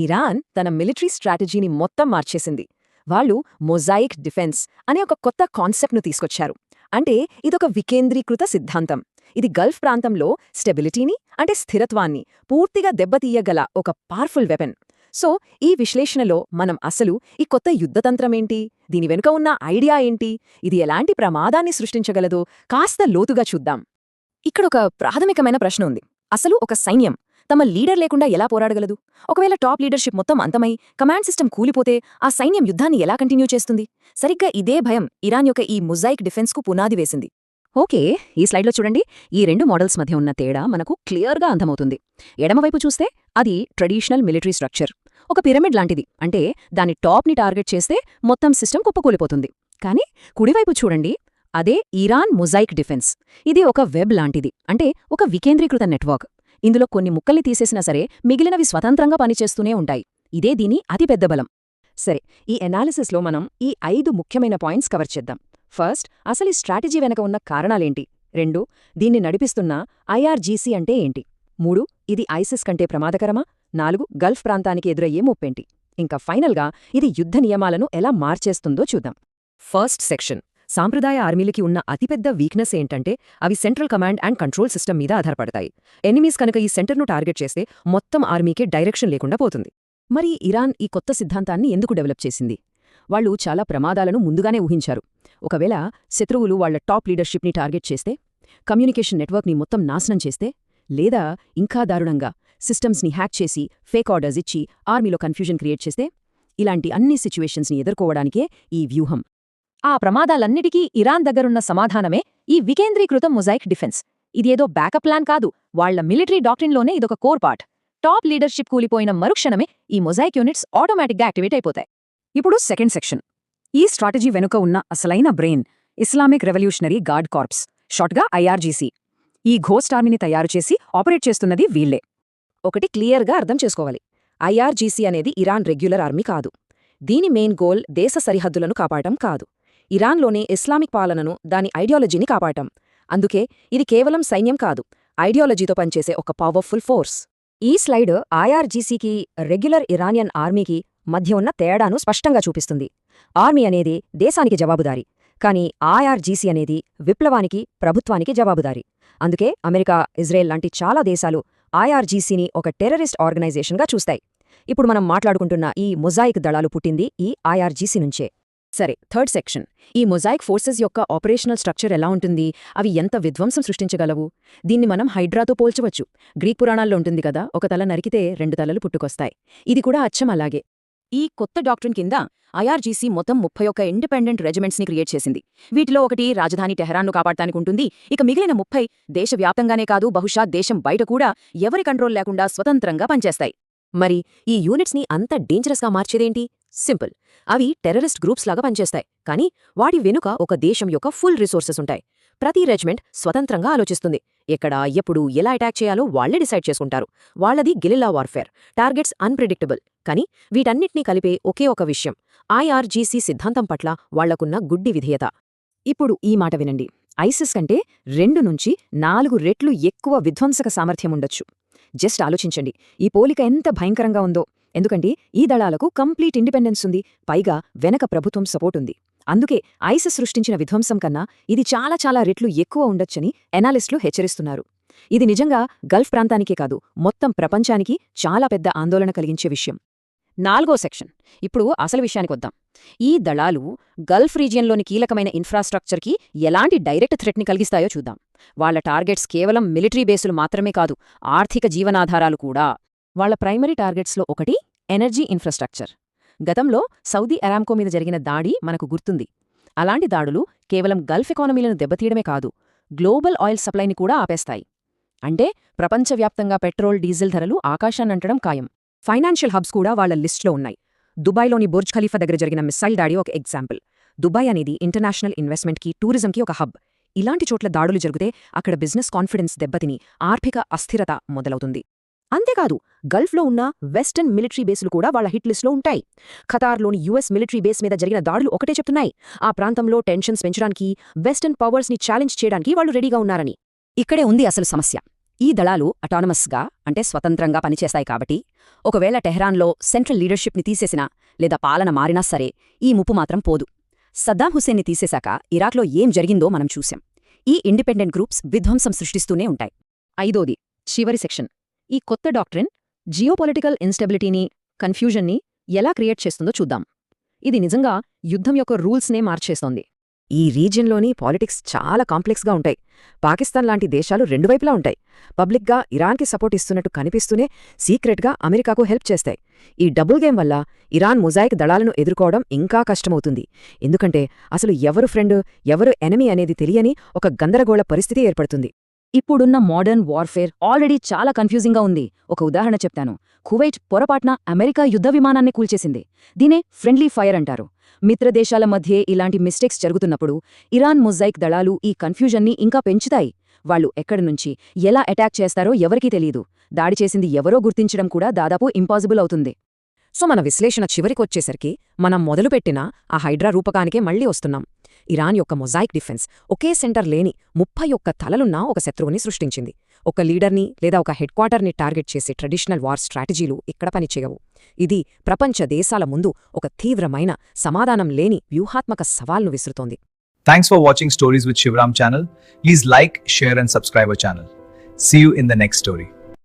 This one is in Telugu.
ఇరాన్ తన మిలిటరీ స్ట్రాటజీని మొత్తం మార్చేసింది. వాళ్ళు మొజాయిక్ డిఫెన్స్ అనే ఒక కొత్త కాన్సెప్ట్ను తీసుకొచ్చారు. అంటే ఇదొక వికేంద్రీకృత సిద్ధాంతం. ఇది గల్ఫ్ ప్రాంతంలో స్టెబిలిటీని అంటే స్థిరత్వాన్ని పూర్తిగా దెబ్బతీయగల ఒక పవర్ఫుల్ వెపన్. సో ఈ విశ్లేషణలో మనం అసలు ఈ కొత్త యుద్ధతంత్రమేంటి, దీని వెనుక ఉన్న ఐడియా ఏంటి, ఇది ఎలాంటి ప్రమాదాన్ని సృష్టించగలదో కాస్త లోతుగా చూద్దాం. ఇక్కడొక ప్రాథమికమైన ప్రశ్న ఉంది. అసలు ఒక సైన్యం తమ లీడర్ లేకుండా ఎలా పోరాడగలదు? ఒకవేళ టాప్ లీడర్షిప్ మొత్తం అంతమై కమాండ్ సిస్టమ్ కూలిపోతే ఆ సైన్యం యుద్ధాన్ని ఎలా కంటిన్యూ చేస్తుంది? సరిగ్గా ఇదే భయం ఇరాన్ యొక్క ఈ మొజాయిక్ డిఫెన్స్కు పునాది వేసింది. ఓకే, ఈ స్లైడ్లో చూడండి. ఈ రెండు మోడల్స్ మధ్య ఉన్న తేడా మనకు క్లియర్గా అర్థమవుతుంది. ఎడమవైపు చూస్తే అది ట్రెడిషనల్ మిలిటరీ స్ట్రక్చర్, ఒక పిరమిడ్ లాంటిది. అంటే దాని టాప్ని టార్గెట్ చేస్తే మొత్తం సిస్టమ్ కుప్పకూలిపోతుంది. కానీ కుడివైపు చూడండి, అదే ఇరాన్ మొజాయిక్ డిఫెన్స్. ఇది ఒక వెబ్ లాంటిది, అంటే ఒక వికేంద్రీకృత నెట్వర్క్. ఇందులో కొన్ని ముక్కల్ని తీసేసినా సరే మిగిలినవి స్వతంత్రంగా పనిచేస్తూనే ఉంటాయి. ఇదే దీని అతిపెద్ద బలం. సరే, ఈ ఎనాలిసిస్లో మనం ఈ 5 ముఖ్యమైన పాయింట్స్ కవర్ చేద్దాం. ఫస్ట్, అసలు ఈ స్ట్రాటజీ వెనక ఉన్న కారణాలేంటి? 2, దీన్ని నడిపిస్తున్న ఐఆర్జీసీ అంటే ఏంటి? 3, ఇది ఐసిస్ కంటే ప్రమాదకరమా? 4, గల్ఫ్ ప్రాంతానికి ఎదురయ్యే ముప్పేంటి? ఇంకా ఫైనల్గా ఇది యుద్ధ నియమాలను ఎలా మార్చేస్తుందో చూద్దాం. ఫస్ట్ సెక్షన్, సాంప్రదాయ ఆర్మీలకి ఉన్న అతిపెద్ద వీక్నెస్ ఏంటంటే అవి central command and control system మీద ఆధారపడతాయి. ఎనిమీస్ కనుక ఈ సెంటర్ను టార్గెట్ చేస్తే మొత్తం ఆర్మీకే డైరెక్షన్ లేకుండా పోతుంది. మరి ఇరాన్ ఈ కొత్త సిద్ధాంతాన్ని ఎందుకు డెవలప్ చేసింది? వాళ్ళు చాలా ప్రమాదాలను ముందుగానే ఊహించారు. ఒకవేళ శత్రువులు వాళ్ల టాప్ లీడర్షిప్ని టార్గెట్ చేస్తే, కమ్యూనికేషన్ నెట్వర్క్ని మొత్తం నాశనం చేస్తే, లేదా ఇంకా దారుణంగా సిస్టమ్స్ని హ్యాక్ చేసి ఫేక్ ఆర్డర్స్ ఇచ్చి ఆర్మీలో కన్ఫ్యూజన్ క్రియేట్ చేస్తే, ఇలాంటి అన్ని సిచ్యువేషన్స్ని ఎదుర్కోవడానికే ఈ వ్యూహం. ఆ ప్రమాదాలన్నిటికీ ఇరాన్ దగ్గరున్న సమాధానమే ఈ వికేంద్రీకృత మొజాయిక్ డిఫెన్స్. ఇదేదో బ్యాకప్ ప్లాన్ కాదు, వాళ్ల మిలిటరీ డాక్ట్రిన్లోనే ఇదొక కోర్ పార్ట్. టాప్ లీడర్షిప్ కూలిపోయిన మరుక్షణమే ఈ మొజాయిక్ యూనిట్స్ ఆటోమేటిక్గా యాక్టివేట్ అయిపోతాయి. ఇప్పుడు సెకండ్ సెక్షన్, ఈ స్ట్రాటజీ వెనుక ఉన్న అసలైన brain Islamic Revolutionary Guard Corps, షార్ట్గా ఐఆర్జీసీ. ఈ ఘోస్ట్ ఆర్మీని తయారు చేసి ఆపరేట్ చేస్తున్నది వీళ్లే. ఒకటి క్లియర్గా అర్థం చేసుకోవాలి, ఐఆర్జీసీ అనేది ఇరాన్ రెగ్యులర్ ఆర్మీ కాదు. దీని మెయిన్ గోల్ దేశ సరిహద్దులను కాపాడటం కాదు, ఇరాన్లోని ఇస్లామిక్ పాలనను, దాని ఐడియాలజీని కాపాడటం. అందుకే ఇది కేవలం సైన్యం కాదు, ఐడియాలజీతో పనిచేసే ఒక పవర్ఫుల్ ఫోర్స్. ఈ స్లైడ్ ఐఆర్జీసీకి రెగ్యులర్ ఇరానియన్ ఆర్మీకి మధ్య ఉన్న తేడాను స్పష్టంగా చూపిస్తుంది. ఆర్మీ అనేది దేశానికి జవాబుదారీ, కానీ ఐఆర్జీసీ అనేది విప్లవానికి, ప్రభుత్వానికి జవాబుదారీ. అందుకే అమెరికా, ఇజ్రాయెల్ లాంటి చాలా దేశాలు ఐఆర్జీసీని ఒక టెర్రరిస్ట్ ఆర్గనైజేషన్గా చూస్తాయి. ఇప్పుడు మనం మాట్లాడుకుంటున్న ఈ మొజాయిక్ దళాలు పుట్టింది ఈ ఐఆర్జీసీ నుంచే. సరే, థర్డ్ సెక్షన్, ఈ మొజాయిక్ ఫోర్సెస్ యొక్క ఆపరేషనల్ స్ట్రక్చర్ ఎలా ఉంటుంది, అవి ఎంత విధ్వంసం సృష్టించగలవు? దీన్ని మనం హైడ్రాతో పోల్చవచ్చు. గ్రీక్ పురాణాల్లో ఉంటుంది కదా, ఒక తల నరికితే 2 తలలు పుట్టుకొస్తాయి. ఇది కూడా అచ్చం అలాగే. ఈ కొత్త డాక్ట్రిన్ కింద ఐఆర్జీసీ మొత్తం 31 ఇండిపెండెంట్ రెజిమెంట్స్ని క్రియేట్ చేసింది. వీటిలో ఒకటి రాజధాని టెహరాన్ను కాపాడటానికుంటుంది. ఇక మిగిలిన 30 దేశవ్యాప్తంగానే కాదు, బహుశా దేశం బయట కూడా ఎవరి కంట్రోల్ లేకుండా స్వతంత్రంగా పనిచేస్తాయి. మరి ఈ యూనిట్స్ని అంత డేంజరస్గా మార్చేదేంటి? సింపుల్, అవి టెర్రరిస్ట్ గ్రూప్స్ లాగా పనిచేస్తాయి, కానీ వాటి వెనుక ఒక దేశం యొక్క ఫుల్ రిసోర్సెస్ ఉంటాయి. ప్రతి రెజిమెంట్ స్వతంత్రంగా ఆలోచిస్తుంది. ఎక్కడ, ఎప్పుడు, ఎలా అటాక్ చేయాలో వాళ్లే డిసైడ్ చేసుకుంటారు. వాళ్లది గెరిల్లా వార్ఫేర్, టార్గెట్స్ అన్ప్రెడిక్టబుల్. కానీ వీటన్నిటినీ కలిపే ఒకే ఒక విషయం, ఐఆర్జీసీ సిద్ధాంతం పట్ల వాళ్లకున్న గుడ్డి విధేయత. ఇప్పుడు ఈ మాట వినండి, ఐసిస్ కంటే 2 నుంచి 4 రెట్లు ఎక్కువ విధ్వంసక సామర్థ్యముండొచ్చు. జస్ట్ ఆలోచించండి, ఈ పోలిక ఎంత భయంకరంగా ఉందో. ఎందుకంటే ఈ దళాలకు కంప్లీట్ ఇండిపెండెన్స్ ఉంది, పైగా వెనక ప్రభుత్వం సపోర్ట్ ఉంది. అందుకే ఐసిస్ సృష్టించిన విధ్వంసం కన్నా ఇది చాలా చాలా రెట్లు ఎక్కువ ఉండొచ్చని ఎనాలిస్టులు హెచ్చరిస్తున్నారు. ఇది నిజంగా గల్ఫ్ ప్రాంతానికే కాదు, మొత్తం ప్రపంచానికి చాలా పెద్ద ఆందోళన కలిగించే విషయం. 4వ సెక్షన్, ఇప్పుడు అసలు విషయానికొద్దాం. ఈ దళాలు గల్ఫ్ రీజియన్లోని కీలకమైన ఇన్ఫ్రాస్ట్రక్చర్కి ఎలాంటి డైరెక్ట్ థ్రెట్ని కలిగిస్తాయో చూద్దాం. వాళ్ల టార్గెట్స్ కేవలం మిలిటరీ బేసులు మాత్రమే కాదు, ఆర్థిక జీవనాధారాలు కూడా. వాళ్ల ప్రైమరీ టార్గెట్స్లో ఒకటి ఎనర్జీ ఇన్ఫ్రాస్ట్రక్చర్. గతంలో సౌదీ అరామ్కో మీద జరిగిన దాడి మనకు గుర్తుంది. అలాంటి దాడులు కేవలం గల్ఫ్ ఎకానమీలను దెబ్బతీయడమే కాదు, గ్లోబల్ ఆయిల్ సప్లైని కూడా ఆపేస్తాయి. అంటే ప్రపంచవ్యాప్తంగా పెట్రోల్, డీజిల్ ధరలు ఆకాశాన్నంటడం ఖాయం. ఫైనాన్షియల్ హబ్స్ కూడా వాళ్ల లిస్టులో ఉన్నాయి. దుబాయ్లోని బుర్జ్ ఖలీఫా దగ్గర జరిగిన మిస్సైల్ దాడి ఒక ఎగ్జాంపుల్. దుబాయ్ అనేది ఇంటర్నేషనల్ ఇన్వెస్ట్మెంట్కి, టూరిజంకి ఒక హబ్. ఇలాంటి చోట్ల దాడులు జరిగితే అక్కడ బిజినెస్ కాన్ఫిడెన్స్ దెబ్బతిని ఆర్థిక అస్థిరత మొదలవుతుంది. అంతేకాదు, గల్ఫ్లో ఉన్న వెస్టర్న్ మిలిటరీ బేసులు కూడా వాళ్ల హిట్ లిస్ట్లో ఉంటాయి. ఖతార్లోని యుఎస్ మిలిటరీ బేస్ మీద జరిగిన దాడులు ఒకటే చెప్తున్నాయి, ఆ ప్రాంతంలో టెన్షన్స్ పెంచడానికి, వెస్టర్న్ పవర్స్ని ఛాలెంజ్ చేయడానికి వాళ్లు రెడీగా ఉన్నారని. ఇక్కడే ఉంది అసలు సమస్య. ఈ దళాలు అటానమస్గా అంటే స్వతంత్రంగా పనిచేస్తాయి కాబట్టి ఒకవేళ టెహ్రాన్లో సెంట్రల్ లీడర్షిప్ని తీసేసినా లేదా పాలన మారినా సరే ఈ ముప్పు మాత్రం పోదు. సద్దాం హుస్సేన్ని తీసేశాక ఇరాక్లో ఏం జరిగిందో మనం చూశాం. ఈ ఇండిపెండెంట్ గ్రూప్స్ విధ్వంసం సృష్టిస్తూనే ఉంటాయి. 5ది చివరి సెక్షన్. ఈ కొత్త డాక్ట్రిన్ జియోపొలిటికల్ ఇన్స్టెబిలిటీని, కన్ఫ్యూజన్ని ఎలా క్రియేట్ చేస్తుందో చూద్దాం. ఇది నిజంగా యుద్ధం యొక్క రూల్స్నే మార్చేస్తోంది. ఈ రీజియన్లోని పాలిటిక్స్ చాలా కాంప్లెక్స్గా ఉంటాయి. పాకిస్తాన్ లాంటి దేశాలు రెండు వైపులా ఉంటాయి. పబ్లిక్గా ఇరాన్కి సపోర్ట్ ఇస్తున్నట్టు కనిపిస్తూనే సీక్రెట్గా అమెరికాకు హెల్ప్ చేస్తాయి. ఈ డబుల్ గేమ్ వల్ల ఇరాన్ మొజాయిక్ దళాలను ఎదుర్కోవడం ఇంకా కష్టమవుతుంది. ఎందుకంటే అసలు ఎవరు ఫ్రెండ్, ఎవరు ఎనిమీ అనేది తెలియని ఒక గందరగోళ పరిస్థితి ఏర్పడుతుంది. ఇప్పుడున్న మోడర్న్ వార్ఫేర్ ఆల్రెడీ చాలా కన్ఫ్యూజింగ్గా ఉంది. ఒక ఉదాహరణ చెప్తాను. కువైట్ పొరపాటున అమెరికా యుద్ధ విమానాన్ని కూల్చేసింది. దీనే ఫ్రెండ్లీ ఫైర్ అంటారు. మిత్రదేశాల మధ్యే ఇలాంటి మిస్టేక్స్ జరుగుతున్నప్పుడు ఇరాన్ మొజాయిక్ దళాలు ఈ కన్ఫ్యూజన్ని ఇంకా పెంచుతాయి. వాళ్ళు ఎక్కడి నుంచి ఎలా అటాక్ చేస్తారో ఎవరికీ తెలీదు. దాడి చేసింది ఎవరో గుర్తించడం కూడా దాదాపు ఇంపాసిబుల్ అవుతుంది. సో మన విశ్లేషణ చివరికొచ్చేసరికి మనం మొదలుపెట్టిన ఆ హైడ్రా రూపకానికే మళ్లీ వస్తున్నాం. ఇరాన్ యొక్క మొజాయిక్ డిఫెన్స్ ఒకే సెంటర్ లేని 31 తలలున్న ఒక శత్రువుని సృష్టించింది. ఒక లీడర్ని లేదా ఒక హెడ్ క్వార్టర్ని టార్గెట్ చేసే ట్రెడిషనల్ వార్ స్ట్రాటజీలు ఇక్కడ పనిచేయవు. ఇది ప్రపంచ దేశాల ముందు ఒక తీవ్రమైన సమాధానం లేని వ్యూహాత్మక సవాల్ను విసురుతోంది. Thanks for watching Stories with Shivram channel. Please like, share and subscribe our channel. See you in the next story.